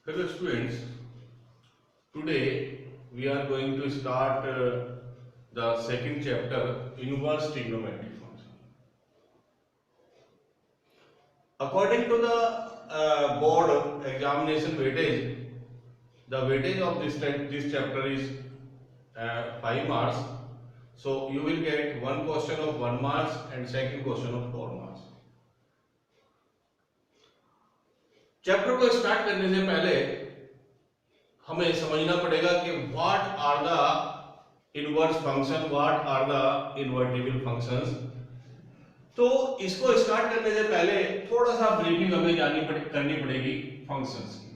Hello students, today we are going to start the second chapter, inverse trigonometry function. According to the board examination weightage, the weightage of this chapter is 5 marks. So you will get one question of 1 marks and second question of 4 marks. Chapter को start करने से पहले हमें समझना पड़ेगा कि what are the inverse function, what are the invertible functions. तो इसको स्टार्ट करने से पहले थोड़ा सा ब्रीफिंग हमें करनी पड़ेगी फंक्शंस की।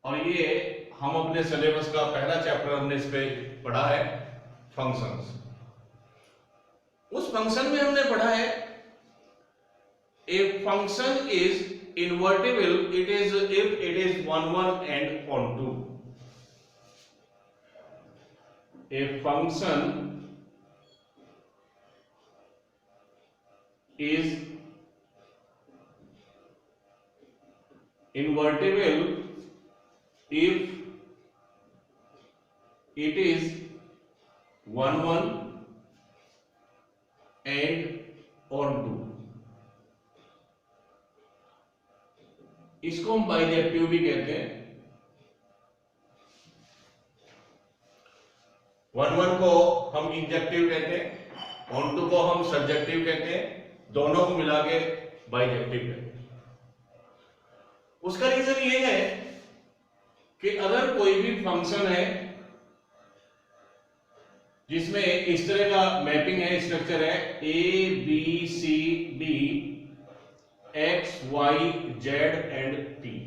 और ये हम अपने सिलेबस का पहला चैप्टर हमने इस पे पढ़ा है, फंक्शंस। उस फंक्शन में हमने पढ़ा है a function is invertible it is if it is 1 1 and onto. A function is invertible if it is 1 1 and onto. इसको हम बाइजेक्टिव भी कहते हैं। 1 1 को हम इंजेक्टिव कहते हैं, onto को हम सब्जेक्टिव कहते हैं, दोनों को मिला के बाइजेक्टिव कहते हैं। उसका रीजन ये है कि अगर कोई भी फंक्शन है जिसमें इस तरह का मैपिंग है, स्ट्रक्चर है A B C D X Y Z and T,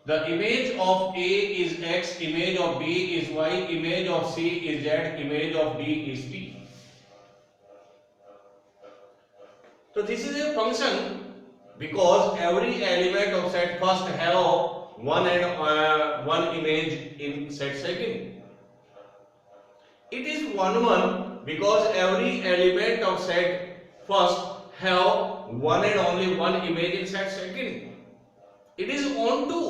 the image of A is X, image of B is Y, image of C is Z, image of D is T. तो this is a function because every element of set first have one image in set second. It is 1 1 because every element of set first have one and only one image in set second. It is onto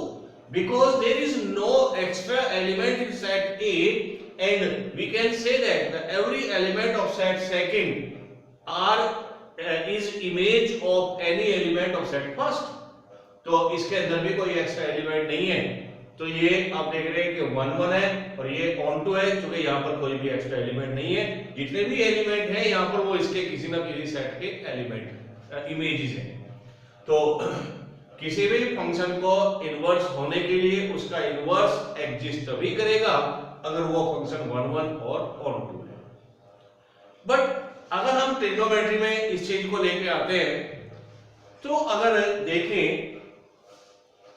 because there is no extra element in set A, and we can say that every element of set second are is image of any element of set first. तो इसके अंदर भी कोई extra element नहीं है, तो ये आप देख रहे हैं कि 1 1 है और ये onto है, क्योंकि यहाँ पर कोई भी एक्स्ट्रा एलिमेंट नहीं है। जितने भी एलिमेंट हैं यहाँ पर वो इसके किसी ना किसी सेट के एलिमेंट इमेजेस हैं। तो किसी भी फंक्शन को इनवर्स होने के लिए उसका इनवर्स एग्जिस्ट तभी करेगा अगर वो फंक्शन 1 1 और onto है। बट अगर हम ट्रिग्नोमेट्री में इस चीज को लेके आते हैं तो अगर देखें,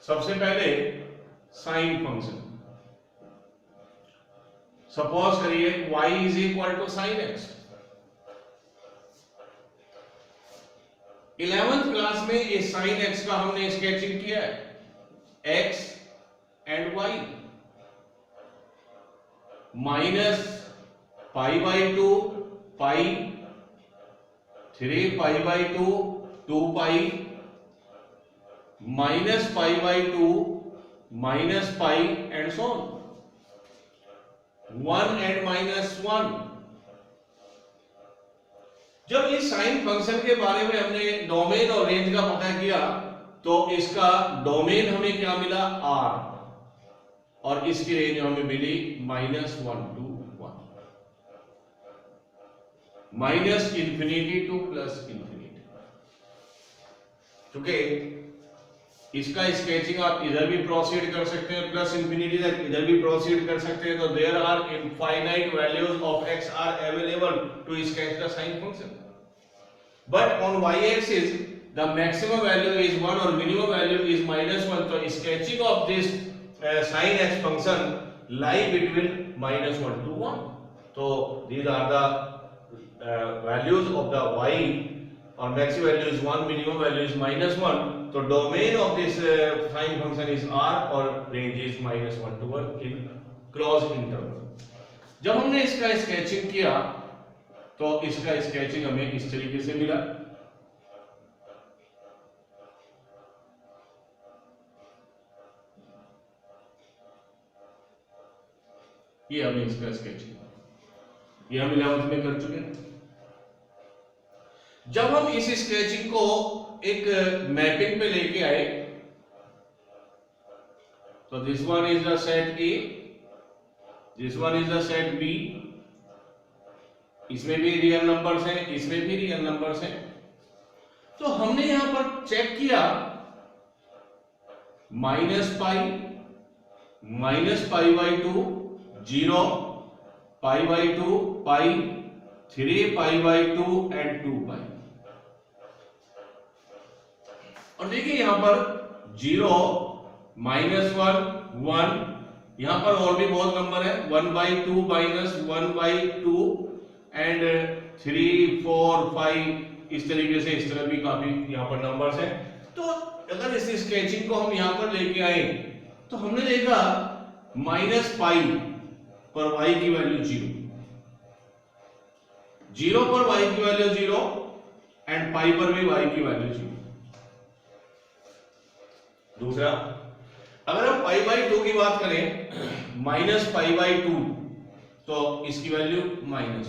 सबसे पहले साइन फंक्शन, सपोज करिए y is equal to sine x. 11th class में इस साइन एक्स का हमने स्केचिंग किया है, x and y minus pi by 2 pi 3 pi by 2 2 pi minus pi by 2 minus pi and so on 1 and minus 1। जब इस sine function के बारे में हमने डोमेन और रेंज का पता किया तो इसका डोमेन हमें क्या मिला, r, और इसकी रेंज हमें मिली -1 to 1, minus infinity two plus infinity. क्योंकि इसका स्केचिंग आप इधर भी प्रोसीड कर सकते हैं, प्लस इंफिनिटी तक इधर भी प्रोसीड कर सकते हैं। तो there are infinite values of x are available to sketch the sine function, but on y axis the maximum value is 1 और मिनिमम वैल्यू इज -1। तो sketching of this sine x function lie between -1 to 1। तो these are the values of the y, or maximum value is 1, minimum value is -1. तो domain of this sine function is r और range is -1 to 1 in closed interval। जब हमने इसका sketching किया तो इसका sketching हमें इस तरीके से मिला। ये हमें इसका स्केचिंग, ये हम 11th में कर चुके हैं। जब हम इस स्केचिंग को एक मैपिंग पे लेके आए, तो this one is the set A, this one is the set B, इसमें भी रियल नंबर्स हैं, इसमें भी रियल नंबर्स हैं। तो हमने यहां पर चेक किया -पाई/2, 0, पाई/2, पाई, 3 पाई/2 एंड 2 पाई। और देखिए यहां पर 0, -1, 1, यहां पर और भी बहुत नंबर है, 1/2 -1/2 एंड 3, 4, 5, इस तरीके से इस तरह भी काफी यहां पर नंबर्स हैं। तो अगर इस स्केचिंग को हम यहां पर लेके आए तो हमने देखा -पाई पर y की वैल्यू 0, 0 पर y की वैल्यू 0 एंड पाई पर भी y की वैल्यू 0। दूसरा, अगर हम पाई/2 की बात करें, -पाई/2, तो इसकी वैल्यू -1,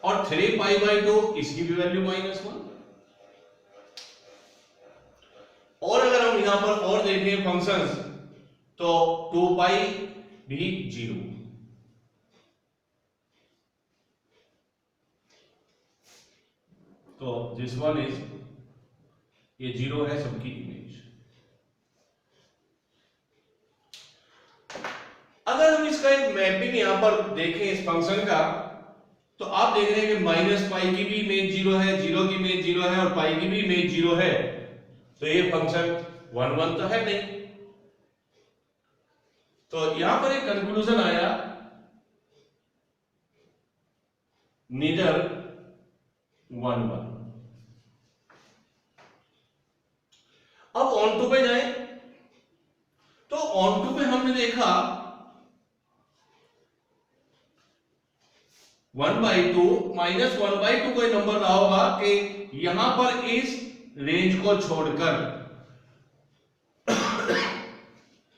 और 3 पाई/2 इसकी भी वैल्यू -1। और अगर हम यहां पर और देखें फंक्शंस, तो 2 पाई भी 0, तो दिस वन इज, ये 0 है सबकी इमेज। अगर हम इसका एक मैपिंग यहां पर देखें इस फंक्शन का, तो आप देख रहे हैं कि -पाई की भी इमेज 0 है, 0 की इमेज 0 है और पाई की भी इमेज 0 है। तो ये फंक्शन 1 1 तो है नहीं। तो यहां पर एक कंक्लूजन आया, नीदर 1 1। अब ऑन टू पे जाएं, तो ऑन टू पे हमने देखा 1/2 -1/2 कोई नंबर रहा होगा कि यहां पर इस रेंज को छोड़कर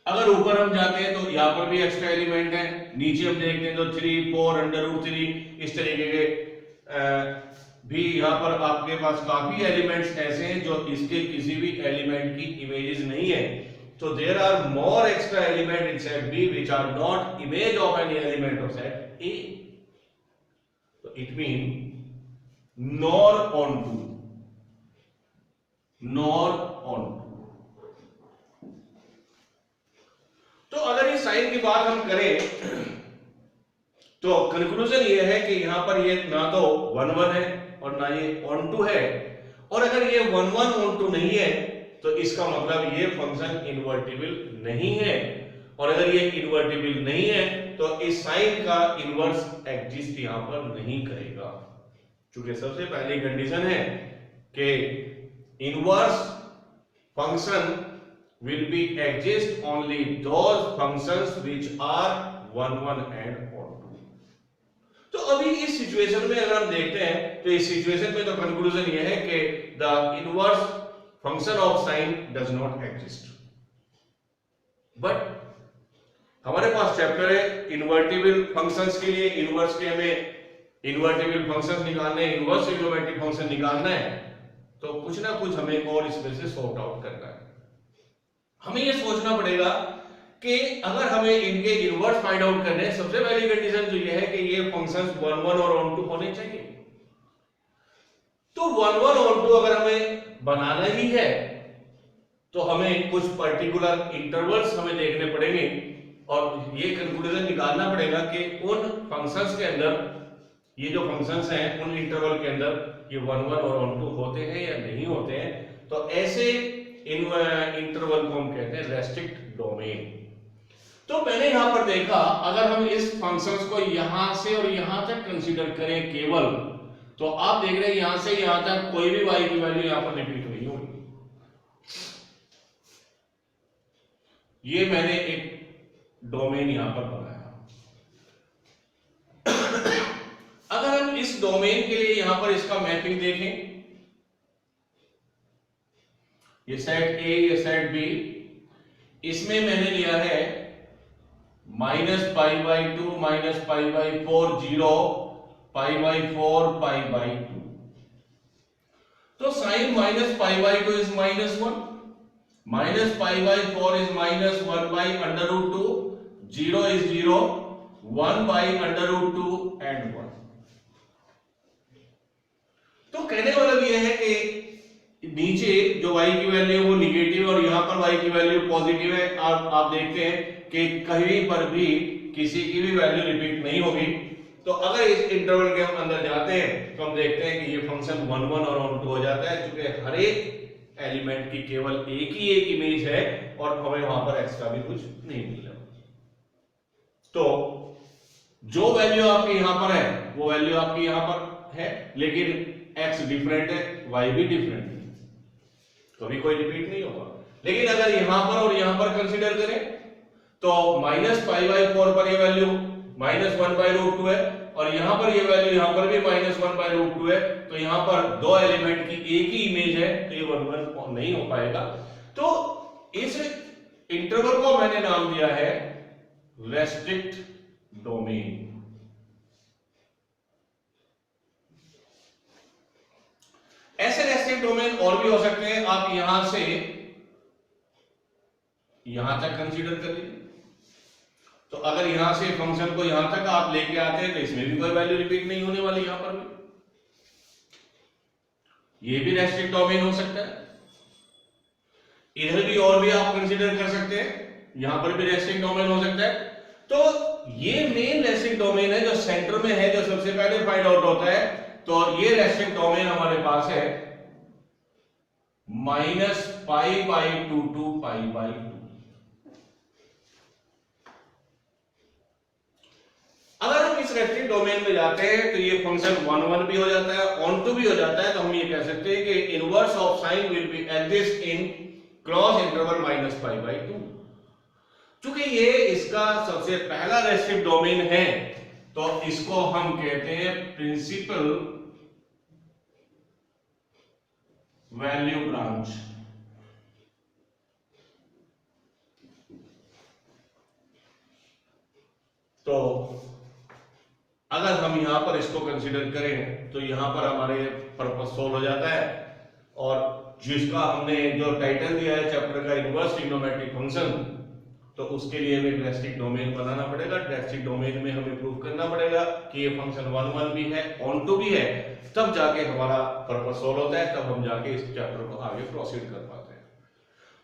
अगर ऊपर हम जाते हैं तो यहां पर भी एक्स्ट्रा एलिमेंट है, नीचे हम देखते हैं तो 3, 4, √3 इस तरीके के भी यहां पर आपके पास काफी एलिमेंट्स ऐसे हैं जो इसके किसी भी एलिमेंट की इमेजेस नहीं है। तो there are more extra element in set B which are not image of any element of set A. तो it mean not onto, not onto. तो अगर इस साइन की बात हम करें तो कंक्लूजन ये है कि यहां पर ये ना तो 1 1 है और ना ये ऑन टू है। और अगर ये 1 1 ऑन टू नहीं है तो इसका मतलब ये फंक्शन इन्वर्टिबल नहीं है, और अगर ये इन्वर्टिबल नहीं है तो इस साइन का इनवर्स एग्जिस्ट यहां पर नहीं करेगा। क्योंकि सबसे पहली कंडीशन है कि inverse function will be exist only those functions which are 1 1 and on 2। तो अभी इस सिचुएशन में अगर हम देखते हैं तो इस सिचुएशन में तो कंक्लूजन ये है कि the inverse function of sine does not exist. But हमारे पास चैप्टर है इन्वर्टिबल फंक्शंस के लिए, इनवर्स के हमें इन्वर्टिबल फंक्शंस निकालने हैं, इनवर्स ट्रिग्नोमेट्रिक फंक्शन निकालना है, तो कुछ ना कुछ हमें और इसमें से सॉर्ट आउट करना है। हमें यह सोचना पड़ेगा कि अगर हमें इनके इनवर्स फाइंड आउट करने हैं, सबसे पहली कंडीशन तो यह है कि ये फंक्शंस 1 1 और ऑन टू होने चाहिए। तो 1 1 ऑन टू अगर हमें बनाना ही है तो हमें कुछ पर्टिकुलर इंटरवल्स हमें देखने पड़ेंगे और ये कंक्लूजन निकालना पड़ेगा कि उन फंक्शंस के अंदर, ये जो फंक्शंस हैं उन इंटरवल के अंदर ये 1 1 और ऑन टू होते हैं या नहीं होते हैं। तो ऐसे इन इंटरवल को हम कहते हैं रेस्ट्रिक्ट डोमेन। तो मैंने यहां पर देखा अगर हम इस फंक्शंस को यहां से और यहां तक कंसीडर करें केवल, तो आप देख रहे हैं यहां से यहां तक कोई भी y की वैल्यू यहां पर रिपीट नहीं होगी। ये मैंने एक डोमेन यहां पर बनाया। अगर इस डोमेन के लिए यहां पर इसका मैपिंग देखें, ये सेट ए, ये सेट बी, इसमें मैंने लिया है -π/2 -π/4 0 π/4 π/2। तो sine -π/2 is -1, -π/4 is -1/√2, 0 is 0, 1/√2 and 1। तो कहने का मतलब यह है कि नीचे जो y की वैल्यू है वो निगेटिव और यहां पर y की वैल्यू पॉजिटिव है। आप देखते हैं कि कहीं पर भी किसी की भी वैल्यू रिपीट नहीं होगी। तो अगर इस इंटरवल के हम अंदर जाते हैं तो हम देखते हैं कि ये फंक्शन 1 1 और 1 2 हो जाता है, क्योंकि हर एक एलिमेंट की केवल एक इमेज है और हमें वहां पर एक्स्ट्रा भी कुछ नहीं मिल रहा। तो जो वैल्यू आपकी यहां पर है वो वैल्यू आपकी यहां पर है, लेकिन x डिफरेंट है, y भी डिफरेंट है, कभी कोई रिपीट नहीं होगा। लेकिन अगर यहां पर और यहां पर कंसीडर करें तो -π/4 पर ये वैल्यू -1/√2 है और यहां पर ये वैल्यू यहां पर भी -1/√2 है, तो यहां पर दो एलिमेंट की एक ही इमेज है, तो ये 1 1 नहीं हो पाएगा। तो इस इंटरवल को मैंने नाम दिया है रेस्ट्रिक्ट डोमेन। ऐसे रेस्ट्रिक्ट डोमेन और भी हो सकते हैं, आप यहां से यहां तक कंसीडर कर लीजिए। तो अगर यहां से फंक्शन को यहां तक आप लेके आते हैं तो इसमें भी कोई वैल्यू रिपीट नहीं होने वाली, यहां पर भी ये भी रेस्ट्रिक्ट डोमेन हो सकता है। इधर भी और भी आप कंसीडर कर सकते हैं, यहां पर भी रेस्ट्रिक्ट डोमेन हो सकता है। तो ये मेन रेस्ट्रिक्ट डोमेन है जो सेंटर में है, जो सबसे पहले फाइंड आउट होता है। तो ये रेस्ट्रिक्ट डोमेन हमारे पास है -π/2 to π/2। अगर हम इस रेस्ट्रिक्ट डोमेन में जाते हैं तो ये फंक्शन 1 1 भी हो जाता है, ऑन टू भी हो जाता है। तो हम ये कह सकते हैं कि inverse of sine will be exist in close interval -π/2। चूंकि ये इसका सबसे पहला रेस्ट्रिक्ट डोमेन है तो इसको हम कहते हैं प्रिंसिपल वैल्यू ब्रांच। तो अगर हम यहां पर इसको कंसीडर करें तो यहां पर हमारे पर्पस सोल्व हो जाता है। और जिसका हमने जो टाइटल दिया है चैप्टर का इनवर्स ट्रिग्नोमेट्रिक फंक्शन, तो उसके लिए हमें रेस्ट्रिक्ट डोमेन बनाना पड़ेगा। रेस्ट्रिक्ट डोमेन में हमें प्रूव करना पड़ेगा कि ये फंक्शन 1 1 भी है, ऑन टू भी है, तब जाके हमारा पर्पस सोल्व होता है, तब हम जाके इस चैप्टर को आगे प्रोसीड कर पाते हैं।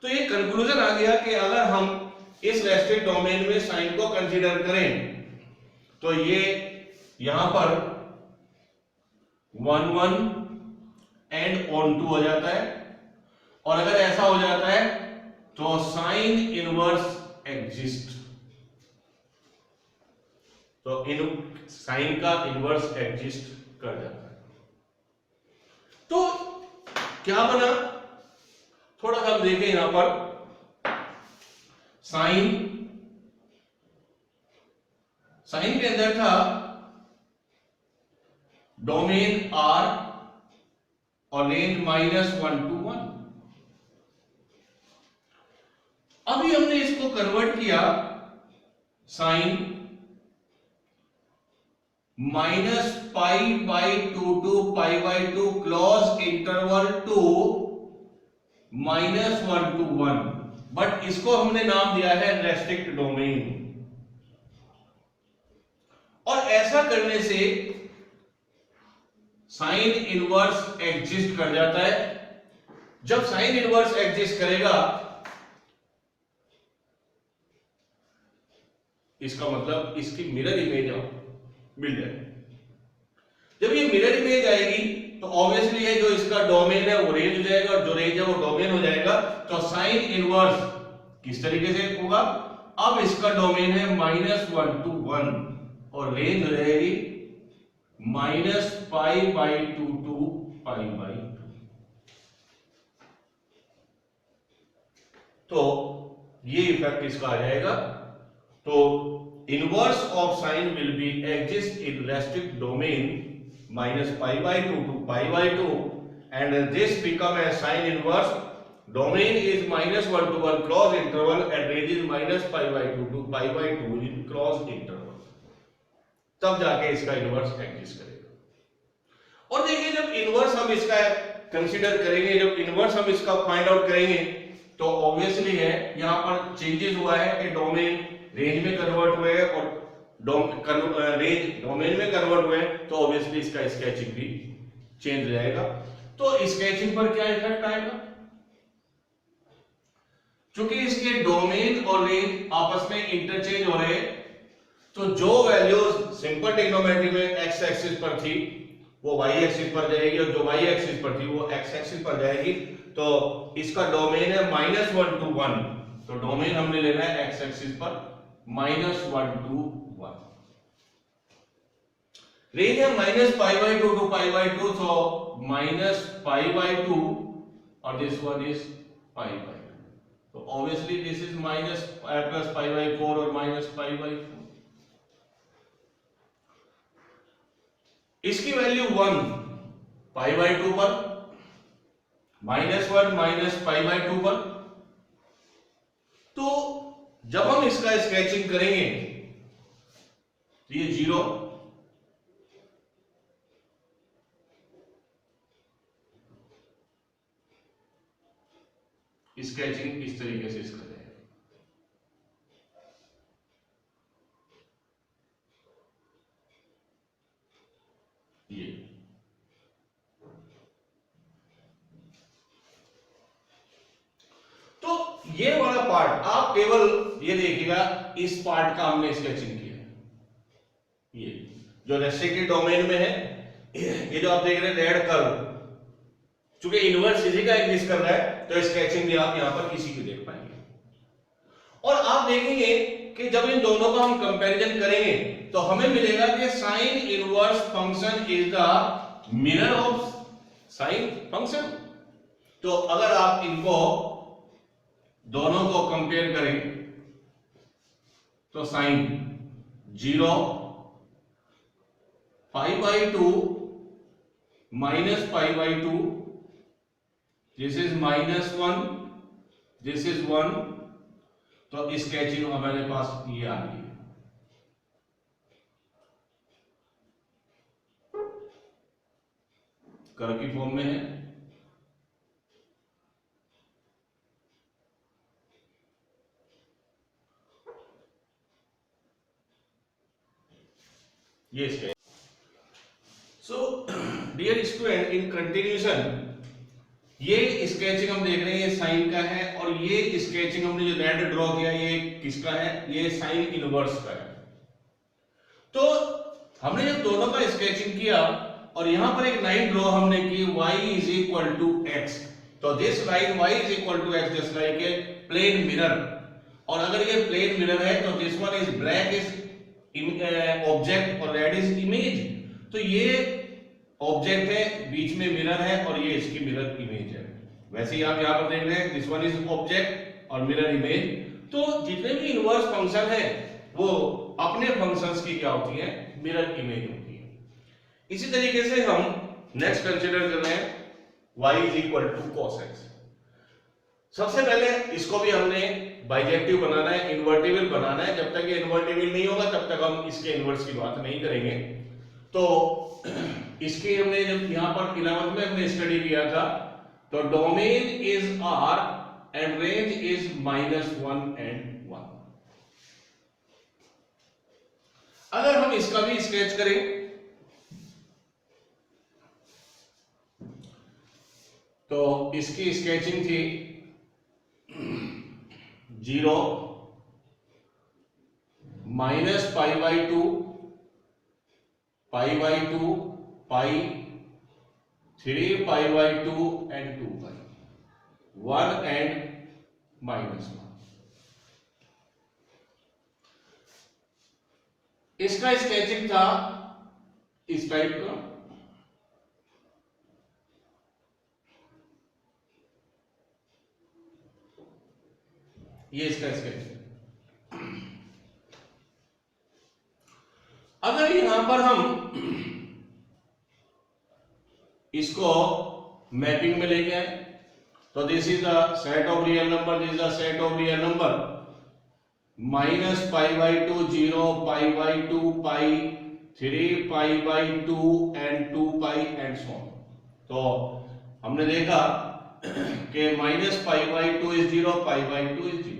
तो ये कंक्लूजन आ गया कि अगर हम इस रेस्ट्रिक्ट डोमेन में साइन को कंसीडर करें तो ये यहां पर 1 1 एंड ऑन टू हो जाता है। और अगर ऐसा हो जाता है तो साइन इनवर्स एग्जिस्ट, तो साइन का इनवर्स एग्जिस्ट कर जाता है। तो क्या बना, थोड़ा सा हम देखें यहां पर। साइन के अंदर था डोमेन R और रेंज -1 to 1। अभी हमने इसको कन्वर्ट किया sine -π/2 to π/2 close interval to -1 to 1, but इसको हमने नाम दिया है रेस्ट्रिक्ट डोमेन। और ऐसा करने से साइन इनवर्स एग्जिस्ट कर जाता है। जब साइन इनवर्स एग्जिस्ट करेगा इसका मतलब इसकी मिरर इमेज मिल जाएगी। जब ये मिरर इमेज आएगी तो ऑब्वियसली है जो इसका डोमेन है वो रेंज हो जाएगा, और जो रेंज है वो डोमेन हो जाएगा। तो साइन इनवर्स किस तरीके से होगा, अब इसका डोमेन है -1 to 1 और रेंज हो जाएगी -π/2 to π/2। तो ये इफेक्ट इसका आ जाएगा। तो inverse of sine will be exist in restrict domain minus pi by 2 to pi by 2, and this become a sine inverse. Domain is minus 1 to 1 closed interval and range is minus pi by 2 to pi by 2 in closed interval. तब जाके इसका inverse exist करेगा। और देखिए जब inverse हम इसका consider करेंगे, जब इनवर्स हम इसका फाइंड आउट करेंगे, तो ऑब्वियसली है यहां पर चेंजेस हुआ है कि डोमेन रेंज में कन्वर्ट हुए और रेंज डोमेन में कन्वर्ट हुए, तो ऑब्वियसली इसका स्केचिंग भी चेंज हो जाएगा। तो स्केचिंग पर क्या इफेक्ट आएगा? चूंकि इसके डोमेन और रेंज आपस में इंटरचेंज हो रहे हैं, तो जो वैल्यूज सिंपल ट्रिग्नोमेट्री में एक्स एक्सिस पर थी वो वाई एक्सिस पर जाएगी, और जो वाई एक्सिस पर थी वो एक्स एक्सिस पर जाएगी। तो इसका डोमेन है -1 to 1, तो डोमेन हमने लेना है एक्स एक्सिस पर -1 to 1। रेंज है -π/2 to π/2, so -π/2 और this one is π/2, so obviously this is plus π/4 और -π/4। इसकी वैल्यू 1 π/2 पर, -1 π/2 पर, तो जब हम इसका स्केचिंग करेंगे तो ये 0, स्केचिंग इस तरीके से इसका जाएगा। ये तो ये वाला पार्ट आप केवल ये देखिएगा, इस पार्ट का हमने स्केचिंग किया है। ये जो रेस्ट्रिक्टेड डोमेन में है, ये जो आप देख रहे हैं रेड कर्व, चूंकि इनवर्स इसी का एग्जिस्ट कर रहा है, तो स्केचिंग भी आप यहां पर इसी की देख पाएंगे। और आप देखेंगे कि जब इन दोनों का हम कंपैरिजन करेंगे तो हमें मिलेगा कि sine inverse function is the mirror of sine function. तो अगर आप इनको दोनों को कंपेयर करें तो sine 0 π/2 -π/2, this is -1, this is 1, तो स्केचिंग हमारे पास ये आ गई है। कर्व की फॉर्म में है। ये स्केच। सो डियर स्टूडेंट, इन कंटिन्यूशन ये स्केचिंग हम देख रहे हैं, ये साइन का है, और ये स्केचिंग हमने जो रेड ड्रॉ किया ये किसका है? ये साइन इनवर्स का है। तो हमने जब दोनों का स्केचिंग किया और यहां पर एक लाइन ड्रॉ हमने की y is equal to x, तो this line y is equal to x just like a plane mirror. और अगर ये प्लेन मिरर है तो this one is black is object और रेड इज इमेज। तो ये ऑब्जेक्ट है, बीच में मिरर है, और ये इसकी मिरर इमेज है। वैसे ही आप यहां पर देख रहे हैं दिस वन इज ऑब्जेक्ट और मिरर इमेज। तो जितने भी इनवर्स फंक्शन है वो अपने फंक्शंस की क्या होती है? मिरर इमेज होती है। इसी तरीके से हम नेक्स्ट कंसीडर कर रहे हैं y is equal to cos x। सबसे पहले इसको भी हमने बाइजेक्टिव बनाना है, इन्वर्टिबल बनाना है। जब तक ये इन्वर्टिबल नहीं होगा तब तक हम इसके इनवर्स की बात नहीं करेंगे। तो इसके हमने जब यहां पर 11th में हमने स्टडी किया था, तो domain is R and range is -1 and 1। अगर हम इसका भी स्केच करें तो इसकी स्केचिंग थी 0 -π/2 π/2 π 3π/2 and 2π 1 and -1। इसका स्केचिंग था इस टाइप का। ये इसका स्केच। अगर यहां पर हम इसको मैपिंग में लेके आए, तो this is the set of real number, this is the set of real number minus pi by two, 0, pi by two, pi, 3, pi by two and 2 pi and so on. तो हमने देखा कि minus pi by two is 0, pi by two is 0,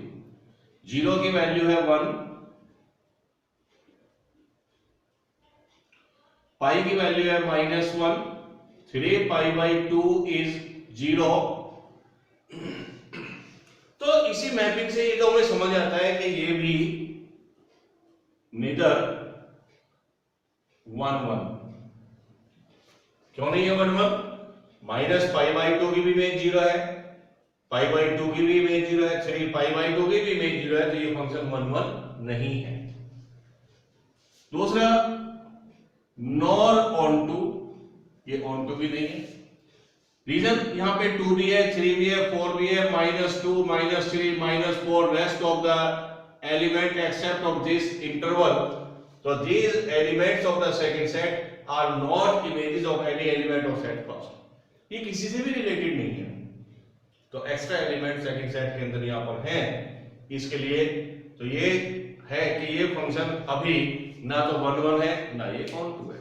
0 की value है 1, पाई की value है -1, 3 pi by two is 0। तो इसी मैपिंग से ये तो हमें समझ आता है कि ये भी नीदर 1 1, क्यों नहीं है 1 1? माइनस पाई बाई टू की भी इमेज 0 है, पाई बाई टू की भी इमेज 0 है, 3 पाई बाई टू की भी इमेज 0 है, तो ये फंक्शन 1 1 नहीं है। दूसरा नॉर ऑन टू, ये ऑन टू भी नहीं है। रीजन यहां पे 2 भी है, 3 भी है, 4 भी है, -2, -3, -4, rest of the element except of this interval, तो these elements of the second set are not images of any element of set first। ये किसी से भी रिलेटेड नहीं है, तो एक्स्ट्रा एलिमेंट सेकंड सेट के अंदर यहां पर हैं, इसके लिए तो ये है कि ये फंक्शन अभी ना तो 1 1 है ना ये ऑन टू है।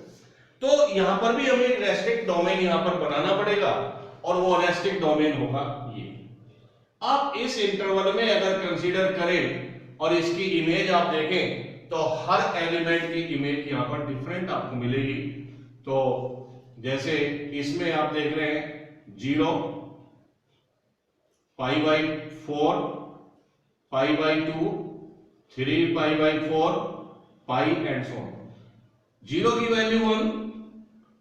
तो यहां पर भी हमें एक रेस्ट्रिक्ट डोमेन यहां पर बनाना पड़ेगा, और वो रेस्ट्रिक्ट डोमेन होगा ये। आप इस इंटरवल में अगर कंसीडर करें और इसकी इमेज आप देखें तो हर एलिमेंट की इमेज यहां पर डिफरेंट आपको मिलेगी। तो जैसे इसमें आप देख रहे हैं 0, पाई by 4, pi by 2, 3 pi by 4, pi and so on. 0 की वैल्यू 1,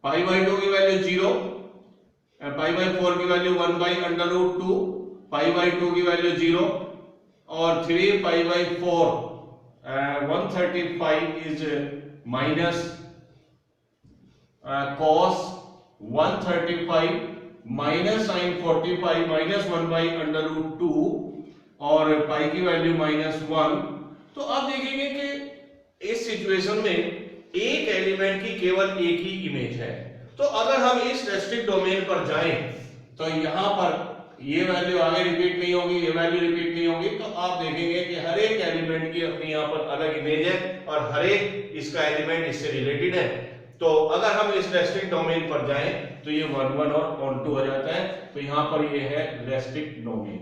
पाई बाई 2 की वैल्यू 0, पाई बाई 4 की value 1 by under root 2, pi by 2 की वैल्यू 0, और 3 pi by 4 135 is minus cos 135 minus sine 45 -1 by under root 2, और पाई की value -1। तो आप देखेंगे कि इस सिचुएशन में एक एलिमेंट की केवल एक ही इमेज है। तो अगर हम इस रेस्ट्रिक्ट डोमेन पर जाएं तो यहां पर ये वैल्यू आगे रिपीट नहीं होगी, ये वैल्यू रिपीट नहीं होगी, तो आप देखेंगे कि हर एक एलिमेंट की अपनी यहां पर अलग इमेज है और हर एक इसका एलिमेंट इससे रिलेटेड है। तो अगर हम इस रेस्ट्रिक्ट डोमेन पर जाएं तो ये 1 1 और ऑन टू हो जाता है। तो यहां पर ये है रेस्ट्रिक्ट डोमेन,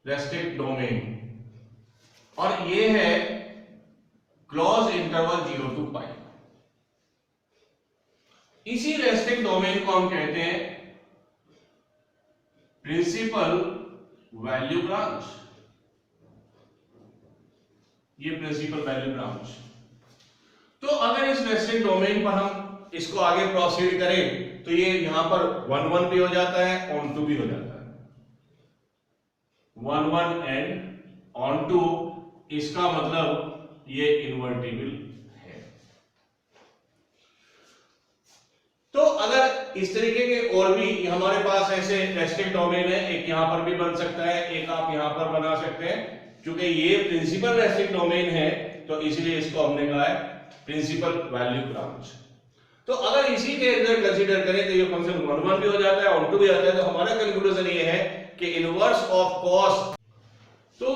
रेस्ट्रिक्ट डोमेन, और ये है क्लोज इंटरवल 0 to पाई। इसी रेस्ट्रिक्ट डोमेन को हम कहते हैं प्रिंसिपल वैल्यू ब्रांच, ये प्रिंसिपल वैल्यू ब्रांच। तो अगर इस रेस्ट्रिक्ट डोमेन पर हम इसको आगे प्रोसीड करें तो ये यहां पर 1 1 भी हो जाता है, ऑन टू भी हो जाता है, 1 1 एंड ऑन टू, इसका मतलब ये इन्वर्टिबल है। तो अगर इस तरीके के और भी हमारे पास ऐसे रेस्ट्रिक्ट डोमेन है, एक यहां पर भी बन सकता है, एक आप यहां पर बना सकते हैं। क्योंकि ये प्रिंसिपल रेस्ट्रिक्ट डोमेन है तो इसलिए इसको हमने कहा है प्रिंसिपल वैल्यू ब्रांच। तो अगर इसी के अंदर कंसीडर करें तो ये फंक्शन 1 1 भी हो जाता है, ऑन टू भी आता है। तो हमारा कंक्लूजन ये है कि इनवर्स ऑफ कॉस, तो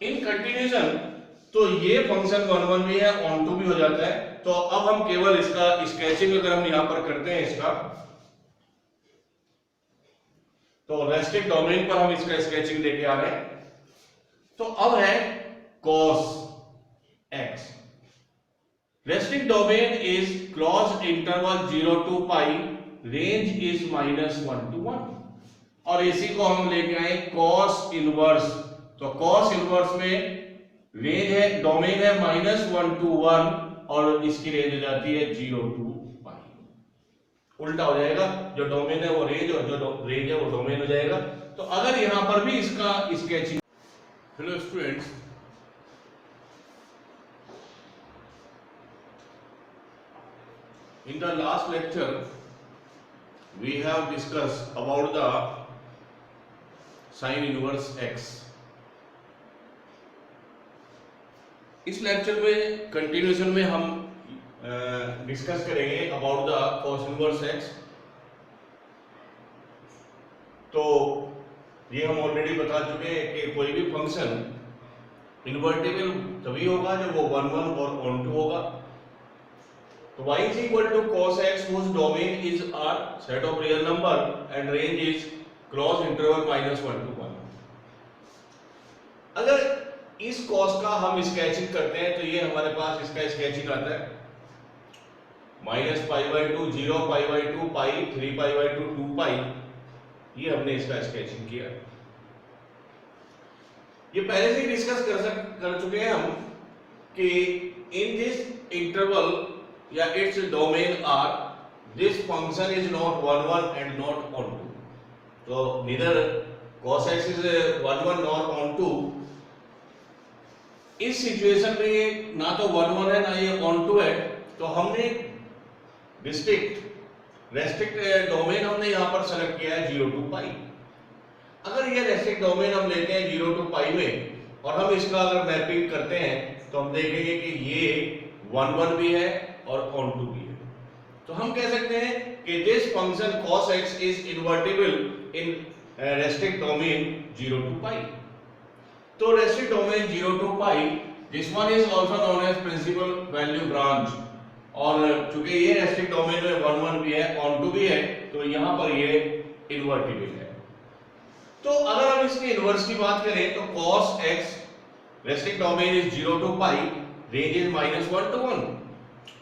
इन कंटिन्यूएशन तो ये फंक्शन 1 1 भी है, ऑन टू भी हो जाता है। तो अब हम केवल इसका स्केचिंग अगर हम यहां पर करते हैं इसका, तो रेस्ट्रिक्ट डोमेन पर हम इसका स्केचिंग लेके आ रहे हैं। तो अब है cos x, restrict domain is close interval 0 to pi, range is -1 to 1, और इसी को हम लेके आए cos इनवर्स। तो cos इनवर्स में रेंज है, डोमेन है -1 to 1 और इसकी रेंज हो जाती है 0 to पाई। उल्टा हो जाएगा, जो डोमेन है वो रेंज और जो रेंज है वो डोमेन हो जाएगा। तो अगर यहां पर भी इसका sketching, hello students, in the last lecture we have discussed about the sin inverse x। इस लेक्चर में कंटिन्यूएशन में हम डिस्कस करेंगे about the cos inverse x। तो ये हम ऑलरेडी बता चुके हैं कि कोई भी फंक्शन इन्वर्टिबल तभी होगा जब वो 1 1 और ऑन टू होगा। तो y is equal to cos x whose domain is R set of real number and range is close interval -1 to 1। अगर इस cos का हम स्केचिंग करते हैं तो ये हमारे पास इसका स्केचिंग आता है -π/2 0 π/2 π 3 π/2 2 π। ये हमने इसका स्केचिंग किया। ये पहले से ही डिस्कस कर चुके हैं हम कि इन दिस इंटरवल या its domain or this function is not 1 1 and not onto. तो neither cos x is 1 1 not onto. इस सिचुएशन में ये ना तो 1 1 है ना ये ऑन टू है। तो हमने रेस्ट्रिक्ट डोमेन हमने यहाँ पर सेलेक्ट किया है 0 to π। अगर ये रेस्ट्रिक्ट डोमेन हम लेते हैं 0 to π में और हम इसका अगर मैपिंग करते हैं तो हम देखेंगे कि ये 1 1 भी है और ऑन टू भी है। तो हम कह सकते हैं कि this function cos x is invertible in restrict domain 0 to π। तो restrict domain 0 to π this one is also known as principal value branch. और चूंकि ये रेस्ट्रिक्ट डोमेन में 1 1 भी है ऑन टू भी है तो यहां पर ये इन्वर्टिबल है। तो अगर हम इसके इन्वर्स की बात करें तो cos x restrict domain is 0 to π range is -1 to 1।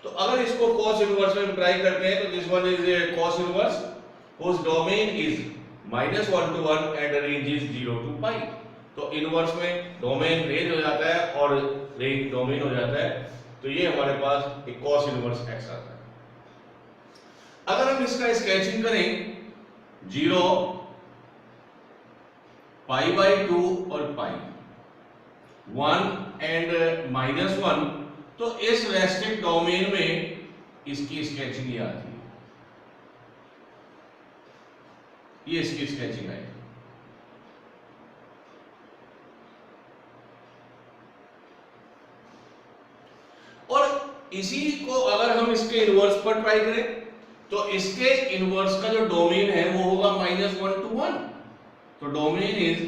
तो अगर इसको cos इनवर्स में ट्राई करते हैं तो this one is cos inverse whose domain is -1 to 1 and range is 0 to π। तो इनवर्स में डोमेन रेंज हो जाता है और रेंज डोमेन हो जाता है। तो ये हमारे पास एक cos इनवर्स x आता है। अगर हम इसका स्केचिंग करें 0 π/2 और π 1 एंड -1 तो इस रेस्ट्रिक्ट डोमेन में इसकी स्केचिंग ये आती है। ये इसकी स्केचिंग आएगी। और इसी को अगर हम इसके इनवर्स पर ट्राई करें तो इसके इनवर्स का जो डोमेन है वो होगा -1 to 1। तो डोमेन इज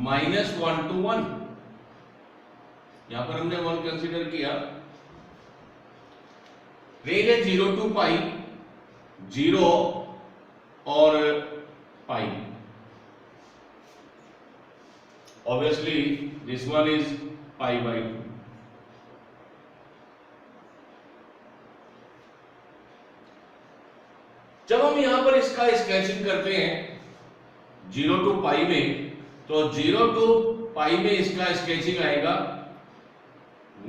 -1 to 1। यहां पर हमने 1 कंसीडर किया। रेंज है 0 to π 0 और π। Obviously this one is π/2। जब हम यहां पर इसका स्केचिंग करते हैं 0 to π में तो 0 to π में इसका स्केचिंग आएगा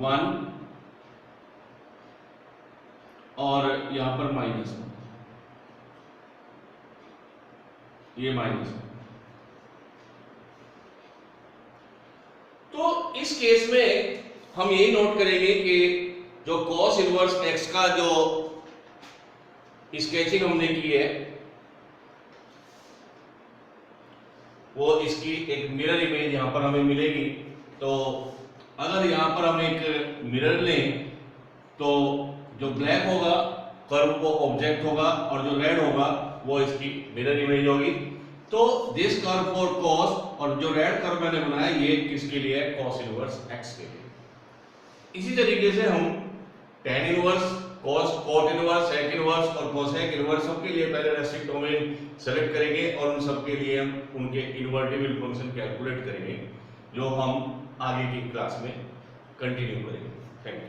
1 और यहां पर -1 ये -1। तो इस केस में हम यही नोट करेंगे कि जो cos इनवर्स x का जो स्केचिंग हमने की है वो इसकी एक मिरर इमेज यहां पर हमें मिलेगी। तो अगर यहां पर हम एक मिरर लें तो जो ब्लैक होगा कर्व वो ऑब्जेक्ट होगा और जो रेड होगा वो इसकी मिरर इमेज होगी। तो दिस कर्व फॉर cos और जो रेड कर्व मैंने बनाया ये किसके लिए है cos इनवर्स x के लिए। इसी तरीके से हम tan inverse cot inverse sec inverse और cosec इनवर्स सबके लिए पहले रेस्ट्रिक्ट डोमेन सेलेक्ट करेंगे और उन सबके लिए हम उनके इन्वर्टिबल फंक्शन कैलकुलेट करेंगे जो हम आगे की क्लास में कंटिन्यू करेंगे। Thank you.